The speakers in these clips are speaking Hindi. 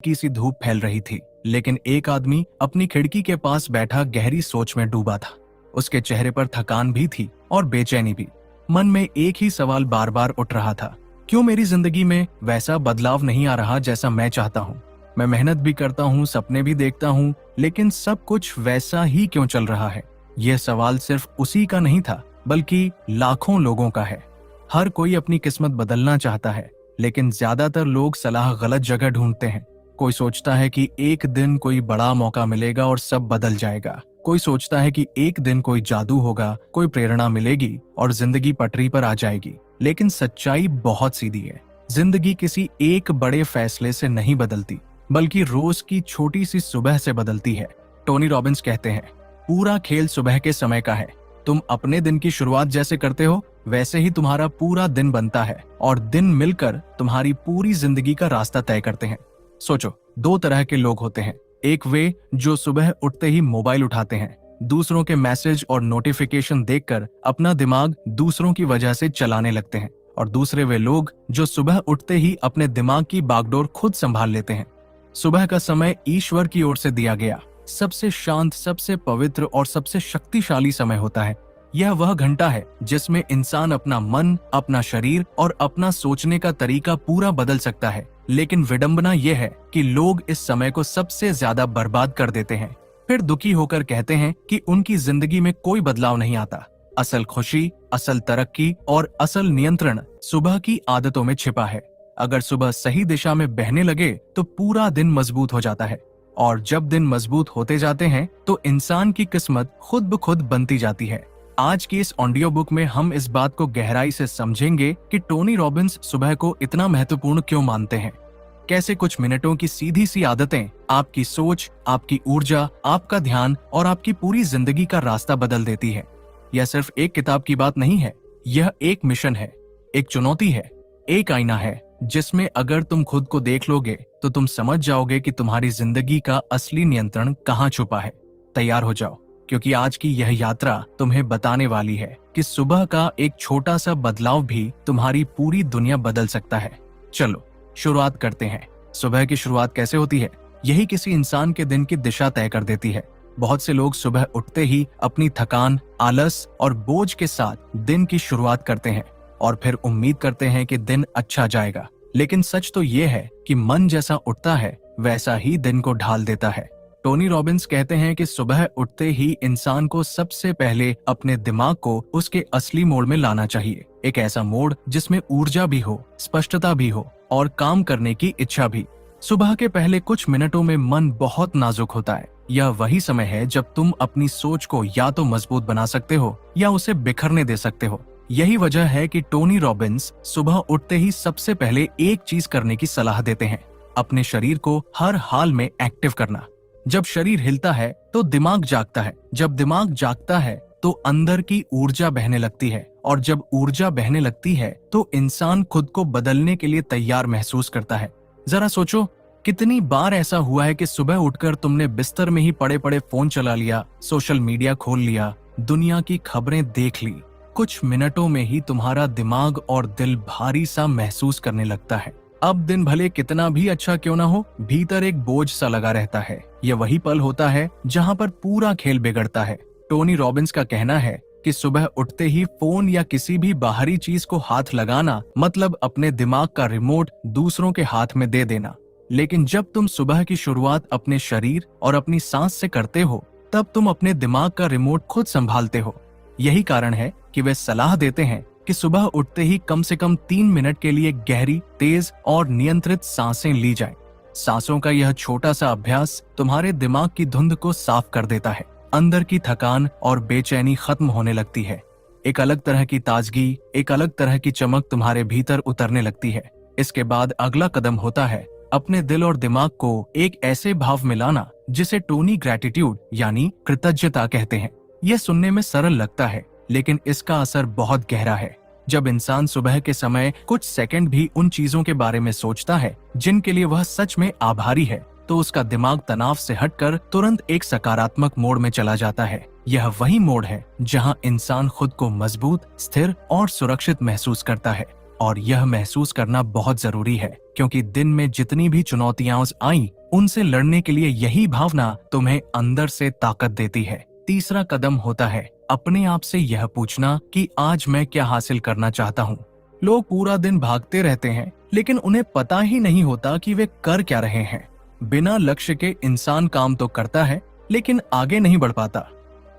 हल्की सी धूप फैल रही थी, लेकिन एक आदमी अपनी खिड़की के पास बैठा गहरी सोच में डूबा था। उसके चेहरे पर थकान भी थी और बेचैनी भी। मन में एक ही सवाल बार बार उठ रहा था, क्यों मेरी जिंदगी में वैसा बदलाव नहीं आ रहा जैसा मैं चाहता हूँ। मैं मेहनत भी करता हूँ, सपने भी देखता हूँ, लेकिन सब कुछ वैसा ही क्यों चल रहा है। यह सवाल सिर्फ उसी का नहीं था, बल्कि लाखों लोगों का है। हर कोई अपनी किस्मत बदलना चाहता है, लेकिन ज्यादातर लोग सलाह गलत जगह ढूंढते हैं। कोई सोचता है कि एक दिन कोई बड़ा मौका मिलेगा और सब बदल जाएगा। कोई सोचता है कि एक दिन कोई जादू होगा, कोई प्रेरणा मिलेगी और जिंदगी पटरी पर आ जाएगी। लेकिन सच्चाई बहुत सीधी है। जिंदगी किसी एक बड़े फैसले से नहीं बदलती, बल्कि रोज की छोटी सी सुबह से बदलती है। टोनी रॉबिन्स कहते हैं, पूरा खेल सुबह के समय का है। तुम अपने दिन की शुरुआत जैसे करते हो, वैसे ही तुम्हारा पूरा दिन बनता है, और दिन मिलकर तुम्हारी पूरी जिंदगी का रास्ता तय करते हैं। सोचो, दो तरह के लोग होते हैं। एक वे जो सुबह उठते ही मोबाइल उठाते हैं, दूसरों के मैसेज और नोटिफिकेशन देखकर अपना दिमाग दूसरों की वजह से चलाने लगते हैं। और दूसरे वे लोग जो सुबह उठते ही अपने दिमाग की बागडोर खुद संभाल लेते हैं। सुबह का समय ईश्वर की ओर से दिया गया सबसे शांत, सबसे पवित्र और सबसे शक्तिशाली समय होता है। यह वह घंटा है जिसमें इंसान अपना मन, अपना शरीर और अपना सोचने का तरीका पूरा बदल सकता है। लेकिन विडंबना यह है कि लोग इस समय को सबसे ज्यादा बर्बाद कर देते हैं। फिर दुखी होकर कहते हैं कि उनकी जिंदगी में कोई बदलाव नहीं आता। असल खुशी, असल तरक्की और असल नियंत्रण सुबह की आदतों में छिपा है। अगर सुबह सही दिशा में बहने लगे तो पूरा दिन मजबूत हो जाता है, और जब दिन मजबूत होते जाते हैं तो इंसान की किस्मत खुद ब खुद बनती जाती है। आज की इस ऑडियो बुक में हम इस बात को गहराई से समझेंगे कि टोनी रॉबिन्स सुबह को इतना महत्वपूर्ण क्यों मानते हैं। कैसे कुछ मिनटों की सीधी सी आदतें आपकी सोच, आपकी ऊर्जा, आपका ध्यान और आपकी पूरी जिंदगी का रास्ता बदल देती है। यह सिर्फ एक किताब की बात नहीं है, यह एक मिशन है, एक चुनौती है, एक आईना है जिसमें अगर तुम खुद को देख लोगे तो तुम समझ जाओगे कि तुम्हारी जिंदगी का असली नियंत्रण कहाँ छुपा है। तैयार हो जाओ, क्योंकि आज की यह यात्रा तुम्हें बताने वाली है कि सुबह का एक छोटा सा बदलाव भी तुम्हारी पूरी दुनिया बदल सकता है। चलो शुरुआत करते हैं। सुबह की शुरुआत कैसे होती है, यही किसी इंसान के दिन की दिशा तय कर देती है। बहुत से लोग सुबह उठते ही अपनी थकान, आलस और बोझ के साथ दिन की शुरुआत करते हैं और फिर उम्मीद करते हैं कि दिन अच्छा जाएगा। लेकिन सच तो ये है कि मन जैसा उठता है वैसा ही दिन को ढाल देता है। टोनी रॉबिन्स कहते हैं कि सुबह उठते ही इंसान को सबसे पहले अपने दिमाग को उसके असली मोड में लाना चाहिए। एक ऐसा मोड जिसमें ऊर्जा भी हो, स्पष्टता भी हो और काम करने की इच्छा भी। सुबह के पहले कुछ मिनटों में मन बहुत नाजुक होता है। यह वही समय है जब तुम अपनी सोच को या तो मजबूत बना सकते हो या उसे बिखरने दे सकते हो। यही वजह है कि टोनी रॉबिन्स सुबह उठते ही सबसे पहले एक चीज करने की सलाह देते हैं, अपने शरीर को हर हाल में एक्टिव करना। जब शरीर हिलता है तो दिमाग जागता है, जब दिमाग जागता है तो अंदर की ऊर्जा बहने लगती है, और जब ऊर्जा बहने लगती है तो इंसान खुद को बदलने के लिए तैयार महसूस करता है। जरा सोचो, कितनी बार ऐसा हुआ है कि सुबह उठकर तुमने बिस्तर में ही पड़े पड़े फोन चला लिया, सोशल मीडिया खोल लिया, दुनिया की खबरें देख ली। कुछ मिनटों में ही तुम्हारा दिमाग और दिल भारी सा महसूस करने लगता है। अब दिन भले कितना भी अच्छा क्यों ना हो, भीतर एक बोझ सा लगा रहता है। यह वही पल होता है जहां पर पूरा खेल बिगड़ता है। टोनी रॉबिन्स का कहना है कि सुबह उठते ही फोन या किसी भी बाहरी चीज को हाथ लगाना मतलब अपने दिमाग का रिमोट दूसरों के हाथ में दे देना। लेकिन जब तुम सुबह की शुरुआत अपने शरीर और अपनी सांस से करते हो, तब तुम अपने दिमाग का रिमोट खुद संभालते हो। यही कारण है कि वे सलाह देते हैं कि सुबह उठते ही कम से कम 3 मिनट के लिए गहरी, तेज और नियंत्रित सांसें ली जाएं। सांसों का यह छोटा सा अभ्यास तुम्हारे दिमाग की धुंध को साफ कर देता है। अंदर की थकान और बेचैनी खत्म होने लगती है। एक अलग तरह की ताजगी, एक अलग तरह की चमक तुम्हारे भीतर उतरने लगती है। इसके बाद अगला कदम होता है अपने दिल और दिमाग को एक ऐसे भाव में लाना जिसे टोनी ग्रैटिट्यूड यानी कृतज्ञता कहते हैं। यह सुनने में सरल लगता है, लेकिन इसका असर बहुत गहरा है। जब इंसान सुबह के समय कुछ सेकंड भी उन चीजों के बारे में सोचता है जिनके लिए वह सच में आभारी है, तो उसका दिमाग तनाव से हटकर तुरंत एक सकारात्मक मोड में चला जाता है। यह वही मोड है जहां इंसान खुद को मजबूत, स्थिर और सुरक्षित महसूस करता है। और यह महसूस करना बहुत जरूरी है, क्योंकि दिन में जितनी भी चुनौतियां आई, उनसे लड़ने के लिए यही भावना तुम्हें अंदर से ताकत देती है। तीसरा कदम होता है अपने आप से यह पूछना कि आज मैं क्या हासिल करना चाहता हूँ। लोग पूरा दिन भागते रहते हैं, लेकिन उन्हें पता ही नहीं होता कि वे कर क्या रहे हैं। बिना लक्ष्य के इंसान काम तो करता है, लेकिन आगे नहीं बढ़ पाता।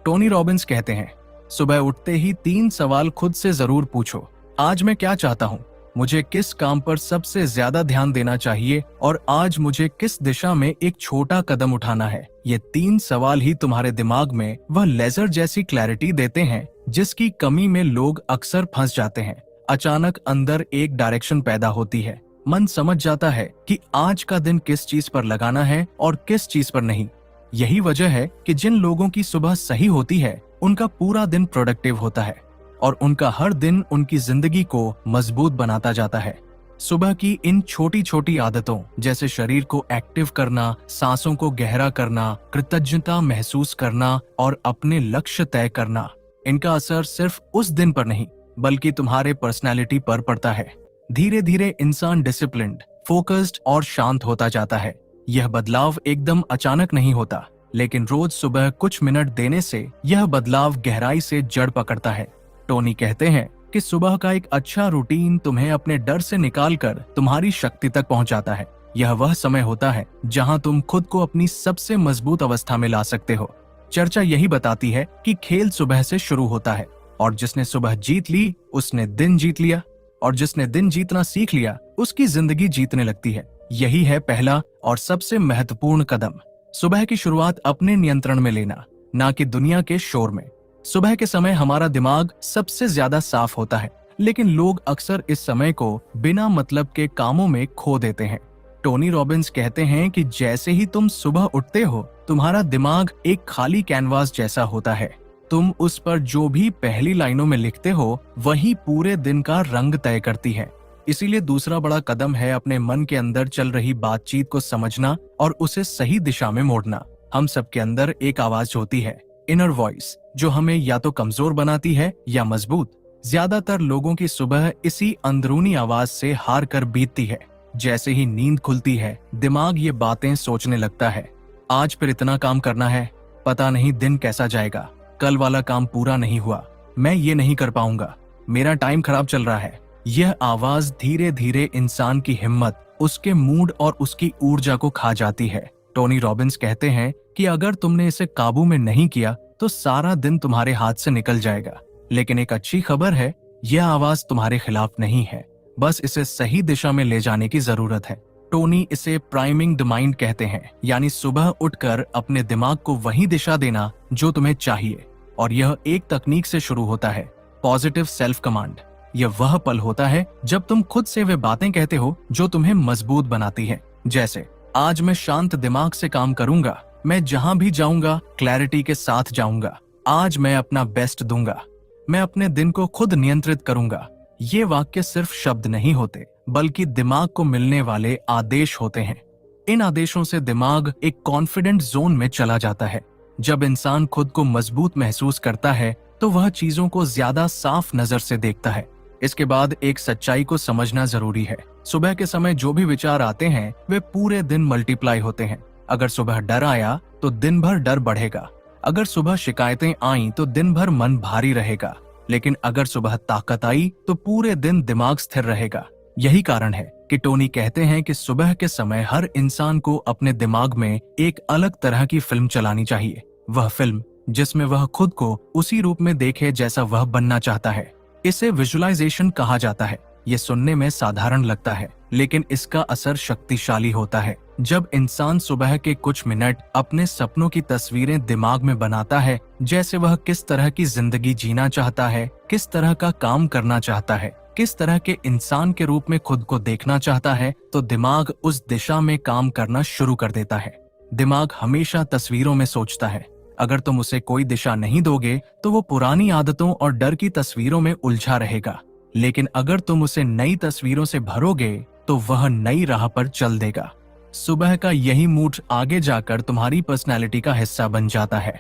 टोनी रॉबिन्स कहते हैं, सुबह उठते ही 3 सवाल खुद से जरूर पूछो। आज मैं क्या चाहता हूँ, मुझे किस काम पर सबसे ज्यादा ध्यान देना चाहिए, और आज मुझे किस दिशा में एक छोटा कदम उठाना है। ये 3 सवाल ही तुम्हारे दिमाग में वह लेजर जैसी क्लैरिटी देते हैं जिसकी कमी में लोग अक्सर फंस जाते हैं। अचानक अंदर एक डायरेक्शन पैदा होती है। मन समझ जाता है कि आज का दिन किस चीज पर लगाना है और किस चीज पर नहीं। यही वजह है कि जिन लोगों की सुबह सही होती है, उनका पूरा दिन प्रोडक्टिव होता है और उनका हर दिन उनकी जिंदगी को मजबूत बनाता जाता है। सुबह की इन छोटी छोटी आदतों, जैसे शरीर को एक्टिव करना, सांसों को गहरा करना, कृतज्ञता महसूस करना और अपने लक्ष्य तय करना, इनका असर सिर्फ उस दिन पर नहीं बल्कि तुम्हारे पर्सनैलिटी पर पड़ता है। धीरे धीरे इंसान डिसिप्लिन्ड, फोकस्ड और शांत होता जाता है। यह बदलाव एकदम अचानक नहीं होता, लेकिन रोज सुबह कुछ मिनट देने से यह बदलाव गहराई से जड़ पकड़ता है। टोनी कहते हैं कि सुबह का एक अच्छा रूटीन तुम्हें अपने डर से निकालकर तुम्हारी शक्ति तक पहुंचाता है। यह वह समय होता है जहां तुम खुद को अपनी सबसे मजबूत अवस्था में ला सकते हो। चर्चा यही बताती है कि खेल सुबह से शुरू होता है, और जिसने सुबह जीत ली उसने दिन जीत लिया, और जिसने दिन जीतना सीख लिया उसकी जिंदगी जीतने लगती है। यही है पहला और सबसे महत्वपूर्ण कदम, सुबह की शुरुआत अपने नियंत्रण में लेना, ना कि दुनिया के शोर में। सुबह के समय हमारा दिमाग सबसे ज्यादा साफ होता है, लेकिन लोग अक्सर इस समय को बिना मतलब के कामों में खो देते हैं। टोनी रॉबिन्स कहते हैं कि जैसे ही तुम सुबह उठते हो, तुम्हारा दिमाग एक खाली कैनवास जैसा होता है। तुम उस पर जो भी पहली लाइनों में लिखते हो, वही पूरे दिन का रंग तय करती है। इसीलिए दूसरा बड़ा कदम है अपने मन के अंदर चल रही बातचीत को समझना और उसे सही दिशा में मोड़ना। हम सबके अंदर एक आवाज होती है, इनर वॉइस, जो हमें या तो कमजोर बनाती है या मजबूत। ज्यादातर लोगों की सुबह इसी अंदरूनी आवाज से हार कर बीतती है। जैसे ही नींद खुलती है, दिमाग ये बातें सोचने लगता है, आज फिर इतना काम करना है, पता नहीं दिन कैसा जाएगा, कल वाला काम पूरा नहीं हुआ, मैं ये नहीं कर पाऊंगा, मेरा टाइम खराब चल रहा है। यह आवाज धीरे धीरे इंसान की हिम्मत, उसके मूड और उसकी ऊर्जा को खा जाती है। टोनी रॉबिन्स कहते हैं कि अगर तुमने इसे काबू में नहीं किया तो सारा दिन तुम्हारे हाथ से निकल जाएगा। लेकिन एक अच्छी खबर है, यह आवाज तुम्हारे खिलाफ नहीं है, बस इसे सही दिशा में ले जाने की जरूरत है। टोनी इसे प्राइमिंग द माइंड कहते हैं, यानी सुबह उठकर अपने दिमाग को वही दिशा देना जो तुम्हें चाहिए। और यह एक तकनीक से शुरू होता है, पॉजिटिव सेल्फ कमांड। यह वह पल होता है जब तुम खुद से वे बातें कहते हो जो तुम्हें मजबूत बनाती है। जैसे, आज मैं शांत दिमाग से काम करूंगा, मैं जहां भी जाऊंगा क्लैरिटी के साथ जाऊंगा, आज मैं अपना बेस्ट दूंगा, मैं अपने दिन को खुद नियंत्रित करूंगा। ये वाक्य सिर्फ शब्द नहीं होते, बल्कि दिमाग को मिलने वाले आदेश होते हैं। इन आदेशों से दिमाग एक कॉन्फिडेंट जोन में चला जाता है। जब इंसान खुद को मजबूत महसूस करता है तो वह चीजों को ज्यादा साफ नजर से देखता है। इसके बाद एक सच्चाई को समझना जरूरी है, सुबह के समय जो भी विचार आते हैं वे पूरे दिन मल्टीप्लाई होते हैं। अगर सुबह डर आया तो दिन भर डर बढ़ेगा, अगर सुबह शिकायतें आईं तो दिन भर मन भारी रहेगा, लेकिन अगर सुबह ताकत आई तो पूरे दिन दिमाग स्थिर रहेगा। यही कारण है कि टोनी कहते हैं कि सुबह के समय हर इंसान को अपने दिमाग में एक अलग तरह की फिल्म चलानी चाहिए, वह फिल्म जिसमें वह खुद को उसी रूप में देखे जैसा वह बनना चाहता है। इसे विजुअलाइजेशन कहा जाता है। ये सुनने में साधारण लगता है, लेकिन इसका असर शक्तिशाली होता है। जब इंसान सुबह के कुछ मिनट अपने सपनों की तस्वीरें दिमाग में बनाता है, जैसे वह किस तरह की जिंदगी जीना चाहता है, किस तरह का काम करना चाहता है, किस तरह के इंसान के रूप में खुद को देखना चाहता है, तो दिमाग उस दिशा में काम करना शुरू कर देता है। दिमाग हमेशा तस्वीरों में सोचता है। अगर तुम उसे कोई दिशा नहीं दोगे तो वो पुरानी आदतों और डर की तस्वीरों में उलझा रहेगा, लेकिन अगर तुम उसे नई तस्वीरों से भरोगे तो वह नई राह पर चल देगा। सुबह का यही मूड आगे जाकर तुम्हारी पर्सनैलिटी का हिस्सा बन जाता है।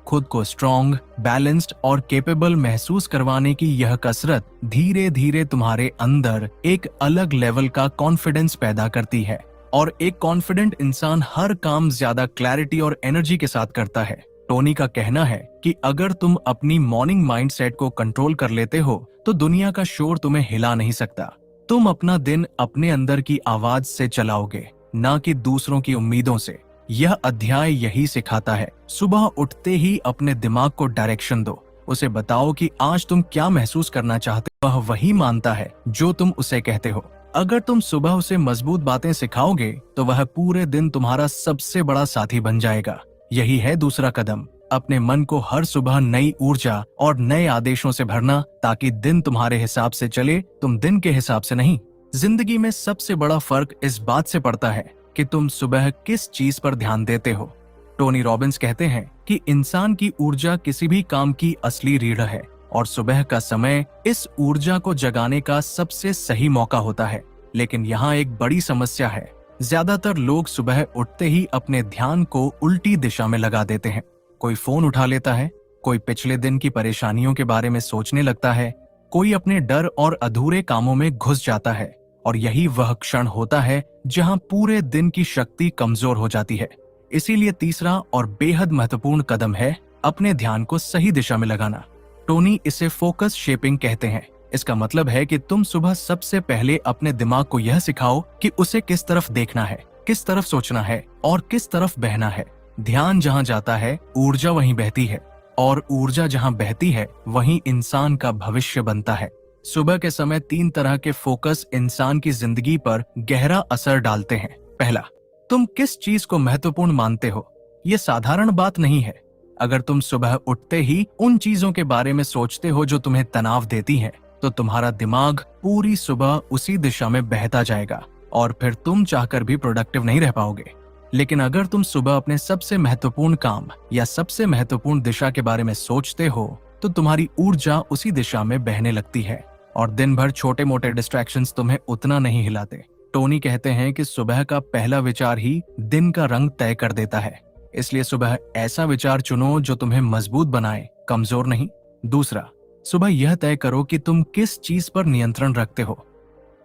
खुद को स्ट्रॉन्ग, बैलेंस्ड और केपेबल महसूस करवाने की यह कसरत धीरे धीरे तुम्हारे अंदर एक अलग लेवल का कॉन्फिडेंस पैदा करती है, और एक कॉन्फिडेंट इंसान हर काम ज्यादा क्लैरिटी और एनर्जी के साथ करता है। टोनी का कहना है कि अगर तुम अपनी मॉर्निंग माइंडसेट को कंट्रोल कर लेते हो तो दुनिया का शोर तुम्हें हिला नहीं सकता। तुम अपना दिन अपने अंदर की आवाज से चलाओगे, ना कि दूसरों की उम्मीदों से। यह अध्याय यही सिखाता है। सुबह उठते ही अपने दिमाग को डायरेक्शन दो, उसे बताओ कि आज तुम क्या महसूस करना चाहते हो। वह वही मानता है जो तुम उसे कहते हो। अगर तुम सुबह उसे मजबूत बातें सिखाओगे तो वह पूरे दिन तुम्हारा सबसे बड़ा साथी बन जाएगा। यही है दूसरा कदम, अपने मन को हर सुबह नई ऊर्जा और नए आदेशों से भरना, ताकि दिन तुम्हारे हिसाब से चले, तुम दिन के हिसाब से नहीं। जिंदगी में सबसे बड़ा फर्क इस बात से पड़ता है कि तुम सुबह किस चीज पर ध्यान देते हो। टोनी रॉबिन्स कहते हैं कि इंसान की ऊर्जा किसी भी काम की असली रीढ़ है, और सुबह का समय इस ऊर्जा को जगाने का सबसे सही मौका होता है। लेकिन यहाँ एक बड़ी समस्या है। ज्यादातर लोग सुबह उठते ही अपने ध्यान को उल्टी दिशा में लगा देते हैं। कोई फोन उठा लेता है, कोई पिछले दिन की परेशानियों के बारे में सोचने लगता है, कोई अपने डर और अधूरे कामों में घुस जाता है, और यही वह क्षण होता है जहां पूरे दिन की शक्ति कमजोर हो जाती है। इसीलिए तीसरा और बेहद महत्वपूर्ण कदम है अपने ध्यान को सही दिशा में लगाना। टोनी इसे फोकस शेपिंग कहते हैं। इसका मतलब है कि तुम सुबह सबसे पहले अपने दिमाग को यह सिखाओ कि उसे किस तरफ देखना है, किस तरफ सोचना है और किस तरफ बहना है। ध्यान जहां जाता है, ऊर्जा वहीं बहती है, और ऊर्जा जहां बहती है वहीं इंसान का भविष्य बनता है। सुबह के समय 3 तरह के फोकस इंसान की जिंदगी पर गहरा असर डालते हैं। पहला, तुम किस चीज को महत्वपूर्ण मानते हो। यह साधारण बात नहीं है। अगर तुम सुबह उठते ही उन चीजों के बारे में सोचते हो जो तुम्हें तनाव देती हैं, तो तुम्हारा दिमाग पूरी सुबह उसी दिशा में बहता जाएगा, और फिर तुम चाहकर भी प्रोडक्टिव नहीं रह पाओगे। लेकिन अगर तुम सुबह अपने सबसे महत्वपूर्ण काम या सबसे महत्वपूर्ण दिशा के बारे में सोचते हो, तो तुम्हारी ऊर्जा उसी दिशा में बहने लगती है, और दिन भर छोटे मोटे डिस्ट्रैक्शंस तुम्हें उतना नहीं हिलाते। टोनी कहते हैं कि सुबह का पहला विचार ही दिन का रंग तय कर देता है। इसलिए सुबह ऐसा विचार चुनो जो तुम्हें मजबूत बनाए, कमजोर नहीं। दूसरा, सुबह यह तय करो कि तुम किस चीज पर नियंत्रण रखते हो।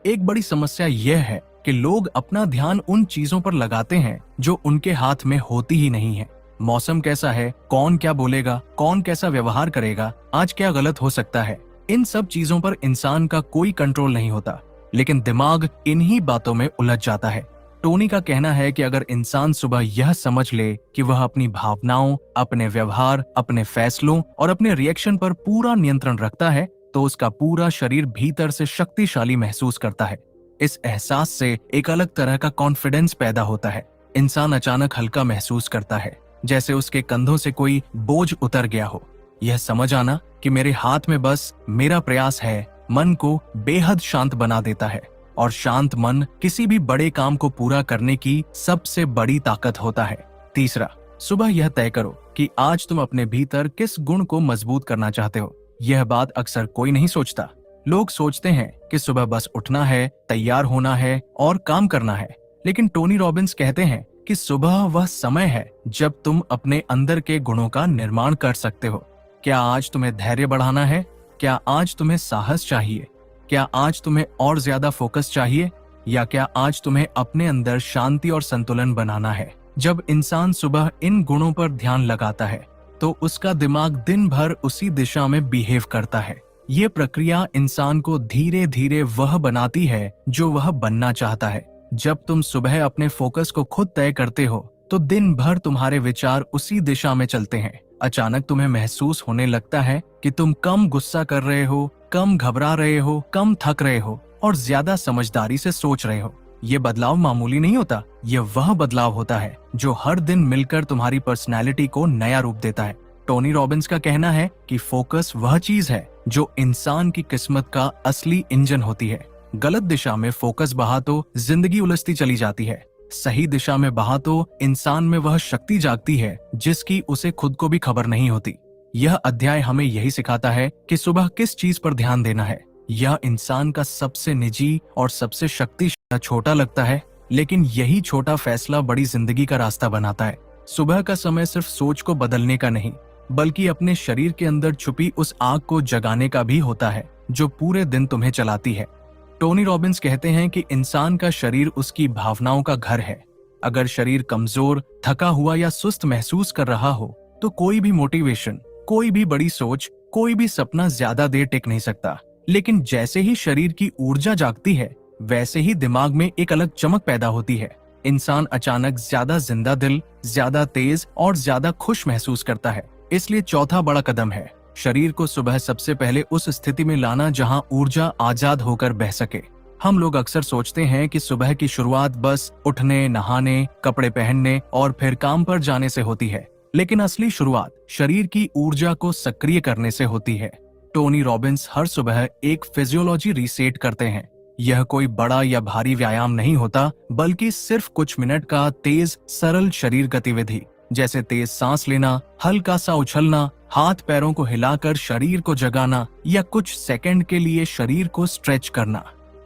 एक बड़ी समस्या यह है कि लोग अपना ध्यान उन चीजों पर लगाते हैं जो उनके हाथ में होती ही नहीं है। मौसम कैसा है, कौन क्या बोलेगा, कौन कैसा व्यवहार करेगा, आज क्या गलत हो सकता है, इन सब चीजों पर इंसान का कोई कंट्रोल नहीं होता, लेकिन दिमाग इन्हीं बातों में उलझ जाता है। टोनी का कहना है कि अगर इंसान सुबह यह समझ ले कि वह अपनी भावनाओं, अपने व्यवहार, अपने फैसलों और अपने रिएक्शन पर पूरा नियंत्रण रखता है, तो उसका पूरा शरीर भीतर से शक्तिशाली महसूस करता है। इस एहसास से एक अलग तरह का कॉन्फिडेंस पैदा होता है। इंसान अचानक हल्का महसूस करता है, जैसे उसके कंधों से कोई बोझ उतर गया हो। यह समझ आना कि मेरे हाथ में बस मेरा प्रयास है, मन को बेहद शांत बना देता है, और शांत मन किसी भी बड़े काम को पूरा करने की सबसे बड़ी ताकत होता है। तीसरा, सुबह यह तय करो कि आज तुम अपने भीतर किस गुण को मजबूत करना चाहते हो। यह बात अक्सर कोई नहीं सोचता। लोग सोचते हैं कि सुबह बस उठना है, तैयार होना है और काम करना है। लेकिन टोनी रॉबिन्स कहते हैं कि सुबह वह समय है जब तुम अपने अंदर के गुणों का निर्माण कर सकते हो। क्या आज तुम्हें धैर्य बढ़ाना है? क्या आज तुम्हें साहस चाहिए? क्या आज तुम्हें और ज्यादा फोकस चाहिए? या क्या आज तुम्हें अपने अंदर शांति और संतुलन बनाना है? जब इंसान सुबह इन गुणों पर ध्यान लगाता है, तो उसका दिमाग दिन भर उसी दिशा में बिहेव करता है। ये प्रक्रिया इंसान को धीरे धीरे वह बनाती है जो वह बनना चाहता है। जब तुम सुबह अपने फोकस को खुद तय करते हो, तो दिन भर तुम्हारे विचार उसी दिशा में चलते हैं। अचानक तुम्हें महसूस होने लगता है कि तुम कम गुस्सा कर रहे हो, कम घबरा रहे हो, कम थक रहे हो और ज्यादा समझदारी से सोच रहे हो। ये बदलाव मामूली नहीं होता, ये वह बदलाव होता है जो हर दिन मिलकर तुम्हारी पर्सनैलिटी को नया रूप देता है। टोनी रॉबिन्स का कहना है कि फोकस वह चीज है जो इंसान की किस्मत का असली इंजन होती है। गलत दिशा में फोकस बहा तो जिंदगी उलझती चली जाती है, सही दिशा में बहा तो इंसान में वह शक्ति जागती है जिसकी उसे खुद को भी खबर नहीं होती। यह अध्याय हमें यही सिखाता है कि सुबह किस चीज पर ध्यान देना है। यह इंसान का सबसे निजी और सबसे शक्तिशाली छोटा लगता है, लेकिन यही छोटा फैसला बड़ी जिंदगी का रास्ता बनाता है। सुबह का समय सिर्फ सोच को बदलने का नहीं, बल्कि अपने शरीर के अंदर छुपी उस आग को जगाने का भी होता है जो पूरे दिन तुम्हें चलाती है। टोनी रॉबिन्स कहते हैं कि इंसान का शरीर उसकी भावनाओं का घर है। अगर शरीर कमजोर, थका हुआ या सुस्त महसूस कर रहा हो तो कोई भी मोटिवेशन, कोई भी बड़ी सोच, कोई भी सपना ज्यादा देर टिक नहीं सकता। लेकिन जैसे ही शरीर की ऊर्जा जागती है, वैसे ही दिमाग में एक अलग चमक पैदा होती है। इंसान अचानक ज्यादा जिंदा दिल, ज्यादा तेज और ज्यादा खुश महसूस करता है। इसलिए चौथा बड़ा कदम है शरीर को सुबह सबसे पहले उस स्थिति में लाना जहां ऊर्जा आजाद होकर बह सके। हम लोग अक्सर सोचते हैं कि सुबह की शुरुआत बस उठने, नहाने, कपड़े पहनने और फिर काम पर जाने से होती है, लेकिन असली शुरुआत शरीर की ऊर्जा को सक्रिय करने से होती है। टोनी रॉबिन्स हर सुबह एक फिजियोलॉजी रीसेट करते हैं। यह कोई बड़ा या भारी व्यायाम नहीं होता, बल्कि सिर्फ कुछ मिनट का तेज सरल शरीर गतिविधि, जैसे तेज सांस लेना, हल्का सा उछलना, हाथ पैरों को हिलाकर शरीर को जगाना या कुछ सेकंड के लिए शरीर को स्ट्रेच करना।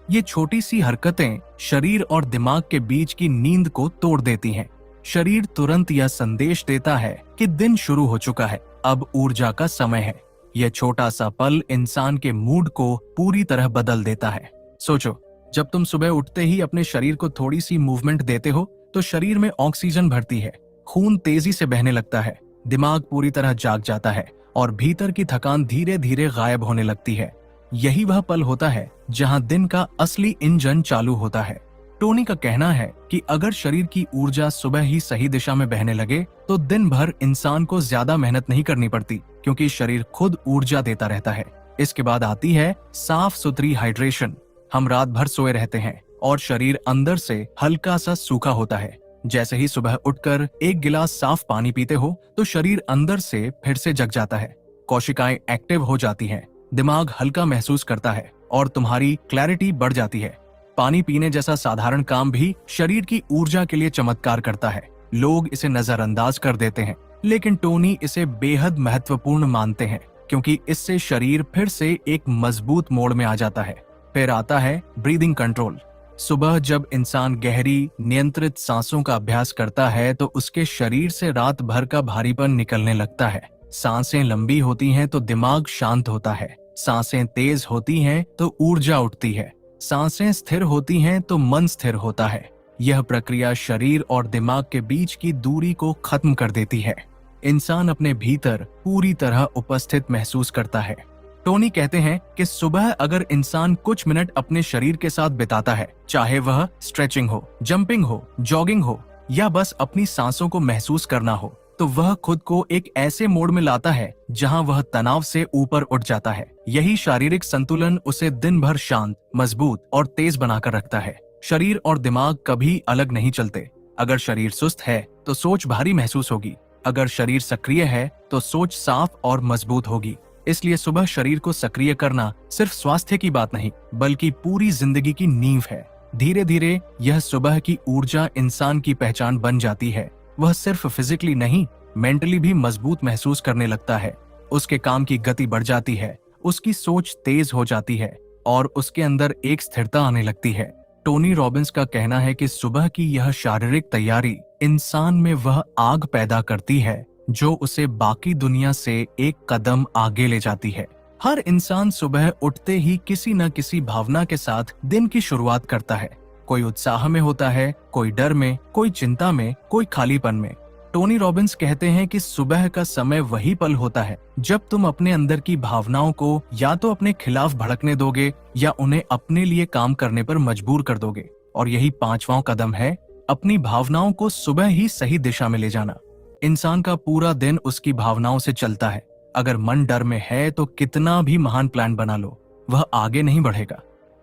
ये छोटी सी हरकतें शरीर और दिमाग के बीच की नींद को तोड़ देती हैं। शरीर तुरंत यह संदेश देता है कि दिन शुरू हो चुका है, अब ऊर्जा का समय है। यह छोटा सा पल इंसान के मूड को पूरी तरह बदल देता है। सोचो, जब तुम सुबह उठते ही अपने शरीर को थोड़ी सी मूवमेंट देते हो तो शरीर में ऑक्सीजन भरती है, खून तेजी से बहने लगता है, दिमाग पूरी तरह जाग जाता है और भीतर की थकान धीरे धीरे गायब होने लगती है। यही वह पल होता है जहां दिन का असली इंजन चालू होता है। टोनी का कहना है कि अगर शरीर की ऊर्जा सुबह ही सही दिशा में बहने लगे तो दिन भर इंसान को ज्यादा मेहनत नहीं करनी पड़ती, क्योंकि शरीर खुद ऊर्जा देता रहता है। इसके बाद आती है साफ सुथरी हाइड्रेशन। हम रात भर सोए रहते हैं और शरीर अंदर से हल्का सा सूखा होता है। जैसे ही सुबह उठकर एक गिलास साफ पानी पीते हो तो शरीर अंदर से फिर से जग जाता है, कोशिकाएं एक्टिव हो जाती हैं, दिमाग हल्का महसूस करता है और तुम्हारी क्लैरिटी बढ़ जाती है। पानी पीने जैसा साधारण काम भी शरीर की ऊर्जा के लिए चमत्कार करता है। लोग इसे नजरअंदाज कर देते हैं, लेकिन टोनी इसे बेहद महत्वपूर्ण मानते हैं, क्योंकि इससे शरीर फिर से एक मजबूत मोड में आ जाता है। फिर आता है ब्रीदिंग कंट्रोल। सुबह जब इंसान गहरी नियंत्रित सांसों का अभ्यास करता है तो उसके शरीर से रात भर का भारीपन निकलने लगता है। सांसें लंबी होती हैं तो दिमाग शांत होता है, सांसें तेज होती हैं तो ऊर्जा उठती है, सांसें स्थिर होती हैं तो मन स्थिर होता है। यह प्रक्रिया शरीर और दिमाग के बीच की दूरी को खत्म कर देती है। इंसान अपने भीतर पूरी तरह उपस्थित महसूस करता है। टोनी कहते हैं कि सुबह अगर इंसान कुछ मिनट अपने शरीर के साथ बिताता है, चाहे वह स्ट्रेचिंग हो, जंपिंग हो, जॉगिंग हो या बस अपनी सांसों को महसूस करना हो, तो वह खुद को एक ऐसे मोड में लाता है जहां वह तनाव से ऊपर उठ जाता है। यही शारीरिक संतुलन उसे दिन भर शांत, मजबूत और तेज बनाकर रखता है। शरीर और दिमाग कभी अलग नहीं चलते। अगर शरीर सुस्त है तो सोच भारी महसूस होगी, अगर शरीर सक्रिय है तो सोच साफ और मजबूत होगी। इसलिए सुबह शरीर को सक्रिय करना सिर्फ स्वास्थ्य की बात नहीं, बल्कि पूरी जिंदगी की नींव है। धीरे धीरे यह सुबह की ऊर्जा इंसान की पहचान बन जाती है। वह सिर्फ फिजिकली नहीं, मेंटली भी मजबूत महसूस करने लगता है। उसके काम की गति बढ़ जाती है, उसकी सोच तेज हो जाती है और उसके अंदर एक स्थिरता आने लगती है। टोनी रॉबिन्स का कहना है कि सुबह की यह शारीरिक तैयारी इंसान में वह आग पैदा करती है जो उसे बाकी दुनिया से एक कदम आगे ले जाती है। हर इंसान सुबह उठते ही किसी न किसी भावना के साथ दिन की शुरुआत करता है। कोई उत्साह में होता है, कोई डर में, कोई चिंता में, कोई खालीपन में। टोनी रॉबिन्स कहते हैं कि सुबह का समय वही पल होता है जब तुम अपने अंदर की भावनाओं को या तो अपने खिलाफ भड़कने दोगे या उन्हें अपने लिए काम करने पर मजबूर कर दोगे। और यही पांचवां कदम है, अपनी भावनाओं को सुबह ही सही दिशा में ले जाना। इंसान का पूरा दिन उसकी भावनाओं से चलता है। अगर मन डर में है तो कितना भी महान प्लान बना लो, वह आगे नहीं बढ़ेगा।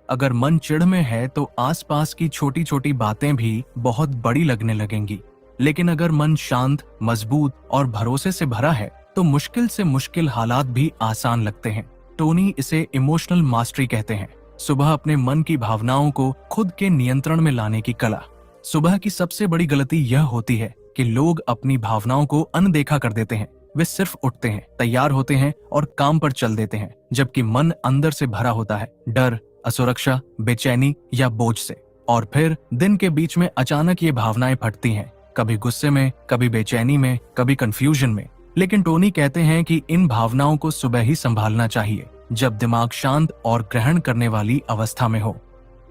अगर मन चिढ़ में है तो आसपास की छोटी छोटी बातें भी बहुत बड़ी लगने लगेंगी। लेकिन अगर मन शांत, मजबूत और भरोसे से भरा है तो मुश्किल से मुश्किल हालात भी आसान लगते हैं। टोनी इसे इमोशनल मास्टरी कहते हैं। सुबह अपने मन की भावनाओं को खुद के नियंत्रण में लाने की कला। सुबह की सबसे बड़ी गलती यह होती है कि लोग अपनी भावनाओं को अनदेखा कर देते हैं। वे सिर्फ उठते हैं, तैयार होते हैं और काम पर चल देते हैं, जबकि मन अंदर से भरा होता है, डर, असुरक्षा, बेचैनी या बोझ से। और फिर दिन के बीच में अचानक ये भावनाएं फटती हैं, कभी गुस्से में, कभी बेचैनी में, कभी कंफ्यूजन में। लेकिन टोनी कहते हैं कि इन भावनाओं को सुबह ही संभालना चाहिए, जब दिमाग शांत और ग्रहण करने वाली अवस्था में हो।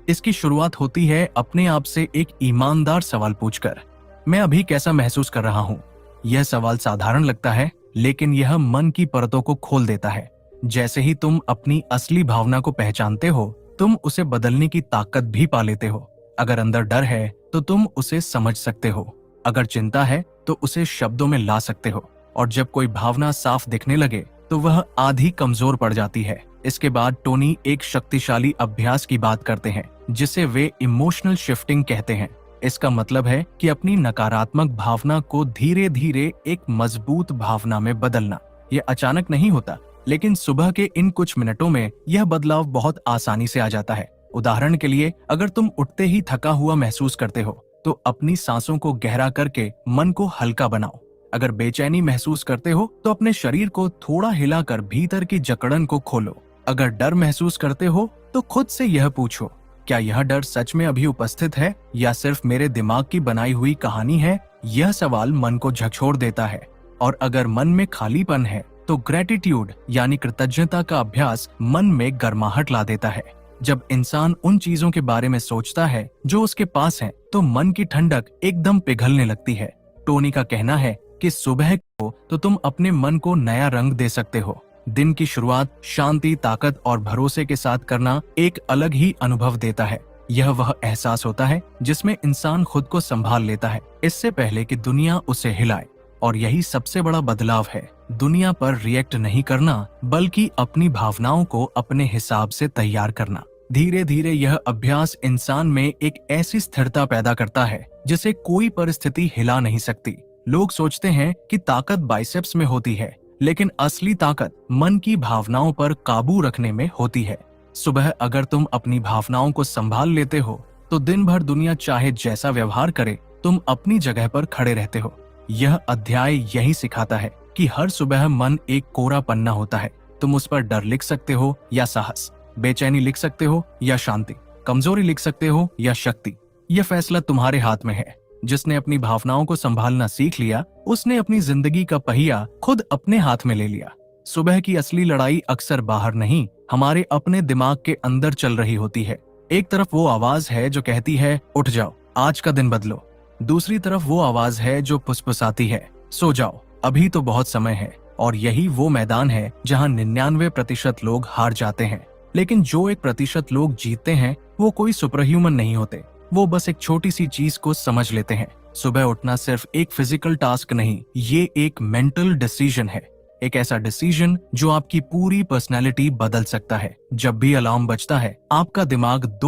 इसकी शुरुआत होती है अपने आप से एक ईमानदार सवाल पूछकर, मैं अभी कैसा महसूस कर रहा हूँ। यह सवाल साधारण लगता है, लेकिन यह मन की परतों को खोल देता है। जैसे ही तुम अपनी असली भावना को पहचानते हो, तुम उसे बदलने की ताकत भी पा लेते हो। अगर अंदर डर है तो तुम उसे समझ सकते हो, अगर चिंता है तो उसे शब्दों में ला सकते हो, और जब कोई भावना साफ दिखने लगे तो वह आधी कमजोर पड़ जाती है। इसके बाद टोनी एक शक्तिशाली अभ्यास की बात करते हैं, जिसे वे इमोशनल शिफ्टिंग कहते हैं। इसका मतलब है कि अपनी नकारात्मक भावना को धीरे धीरे एक मजबूत भावना में बदलना। यह अचानक नहीं होता, लेकिन सुबह के इन कुछ मिनटों में यह बदलाव बहुत आसानी से आ जाता है। उदाहरण के लिए, अगर तुम उठते ही थका हुआ महसूस करते हो तो अपनी सांसों को गहरा करके मन को हल्का बनाओ। अगर बेचैनी महसूस करते हो तो अपने शरीर को थोड़ा हिलाकर भीतर की जकड़न को खोलो। अगर डर महसूस करते हो तो खुद से यह पूछो, क्या यह डर सच में अभी उपस्थित है या सिर्फ मेरे दिमाग की बनाई हुई कहानी है। यह सवाल मन को झकझोर देता है। और अगर मन में खालीपन है तो ग्रेटिट्यूड यानी कृतज्ञता का अभ्यास मन में गर्माहट ला देता है। जब इंसान उन चीजों के बारे में सोचता है जो उसके पास है, तो मन की ठंडक एकदम पिघलने लगती है। टोनी का कहना है कि सुबह को तो तुम अपने मन को नया रंग दे सकते हो। दिन की शुरुआत शांति, ताकत और भरोसे के साथ करना एक अलग ही अनुभव देता है। यह वह एहसास होता है जिसमें इंसान खुद को संभाल लेता है, इससे पहले कि दुनिया उसे हिलाए। और यही सबसे बड़ा बदलाव है, दुनिया पर रिएक्ट नहीं करना, बल्कि अपनी भावनाओं को अपने हिसाब से तैयार करना। धीरे धीरे यह अभ्यास इंसान में एक ऐसी स्थिरता पैदा करता है जिसे कोई परिस्थिति हिला नहीं सकती। लोग सोचते हैं कि ताकत बाइसेप्स में होती है, लेकिन असली ताकत मन की भावनाओं पर काबू रखने में होती है। सुबह अगर तुम अपनी भावनाओं को संभाल लेते हो तो दिन भर दुनिया चाहे जैसा व्यवहार करे, तुम अपनी जगह पर खड़े रहते हो। यह अध्याय यही सिखाता है कि हर सुबह मन एक कोरा पन्ना होता है। तुम उस पर डर लिख सकते हो या साहस, बेचैनी लिख सकते हो या शांति, कमजोरी लिख सकते हो या शक्ति। यह फैसला तुम्हारे हाथ में है। जिसने अपनी भावनाओं को संभालना सीख लिया, उसने अपनी जिंदगी का पहिया खुद अपने हाथ में ले लिया। सुबह की असली लड़ाई अक्सर बाहर नहीं, हमारे अपने दिमाग के अंदर चल रही होती है। एक तरफ वो आवाज है जो कहती है उठ जाओ, आज का दिन बदलो। दूसरी तरफ वो आवाज है जो फुसफुसाती है, सो जाओ, अभी तो बहुत समय है। और यही वो मैदान है जहां 99% लोग हार जाते हैं, लेकिन जो 1% लोग जीतते हैं वो कोई सुपर ह्यूमन नहीं होते। वो बस एक छोटी सी चीज को समझ लेते हैं। सुबह उठना सिर्फ एक फिजिकल टास्क नहीं, ये एक मेंटल डिसीजन है। एक ऐसा डिसीजन जो आपकी पूरी पर्सनैलिटी बदल सकता है। जब भी अलार्म बजता है, आपका दिमाग दो